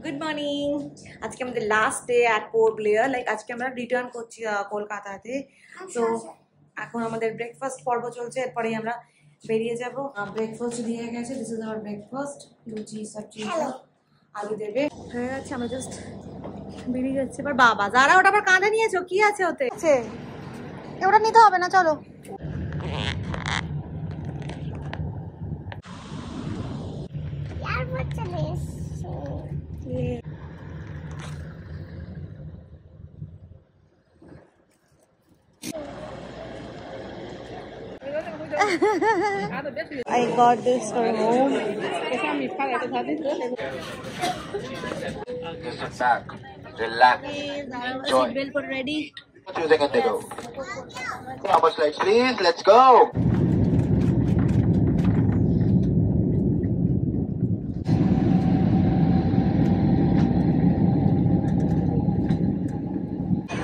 Good morning. আজকে আমাদের last day at port Blair. Like আজকে আমরা রিটার্ন করছি কলকাতাতে। তো এখন আমাদের ব্রেকফাস্ট পর্ব চলছে, এরপরেই আমরা বেরিয়ে যাব। ব্রেকফাস্ট দিয়ে গেছে, দিস ইজ আওয়ার ব্রেকফাস্ট। লুচি সবজি আলু দেবে হয়ে গেছে, আমরা জাস্ট বেরিয়ে যাচ্ছি। এবার বাবা যারা ওটা আবার কাঁধে নিয়েছো, কি আছে ওতে? ওটা নিতে হবে না, চলো। I got this for home. Just sit back, relax, enjoy. Bill put ready. Choosing and they go. How much lights, please? Let's go.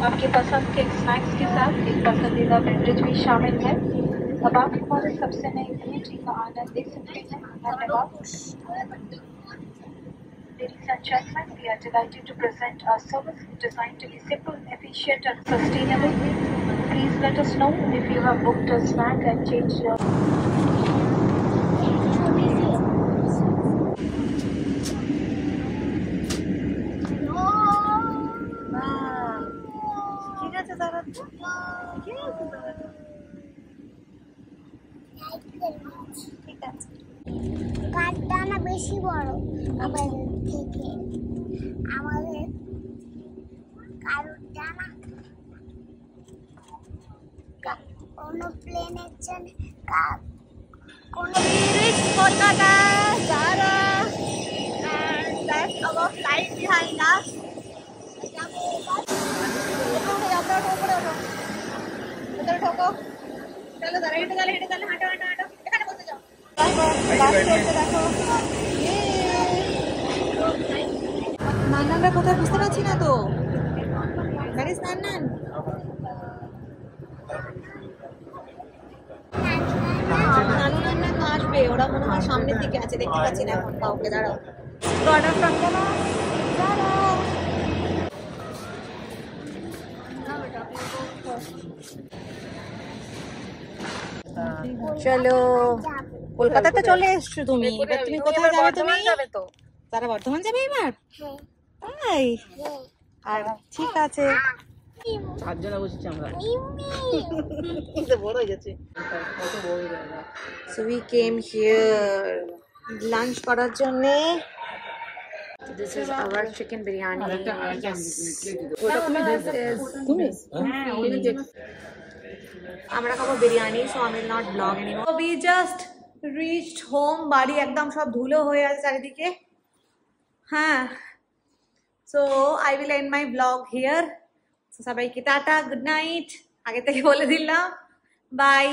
आपकी पसंद के स्नैक्स के साथ एक पसंदीदा बेवरेज भी शामिल है। अब आप हमारे सबसे नई मीठी का आनंद ले सकते हैं। धन्यवाद। Ladies and gentlemen, we are delighted to present our service designed to be simple, efficient and sustainable. Please let us know if you have booked a snack and changed your কাঠদানা বেশি বড় আমাদের থেকে। আমাদের কারোর ডানা কোনো প্লেনের জন্য কোনো কলকাতা যারা and that's our flight behind us. চলো যারা হেঁটে গেলে হাঁটো হাঁটো হাঁটো, এখানে বসে যাও। নান্নানরা কোথায় বুঝতে পারছি না তো। Where is নান্নান? নান্না তো আসবে, ওরা মনে হয় সামনের দিকে আছে, দেখতে পাচ্ছি না এখন কাউকে। দাঁড়াও, অর্ডার ফ্রম চলো। কলকাতাতে চলে এসছো তুমি, এবার তুমি কোথায় যাবে? তুমি তারা বর্ধমান যাবে এবার? তাই? আর ঠিক আছে, so we came here lunch করার জন্য। This is our chicken biryani. Yes. আমরা খাবো biryani, so I will not vlog anymore. So we just reached home. বাড়ি একদম সব ধুলো হয়ে আছে চারিদিকে। হ্যাঁ, so I will end my vlog here. So সবাইকে টাটা, গুড নাইট, আগে থেকে বলে দিলাম, বাই।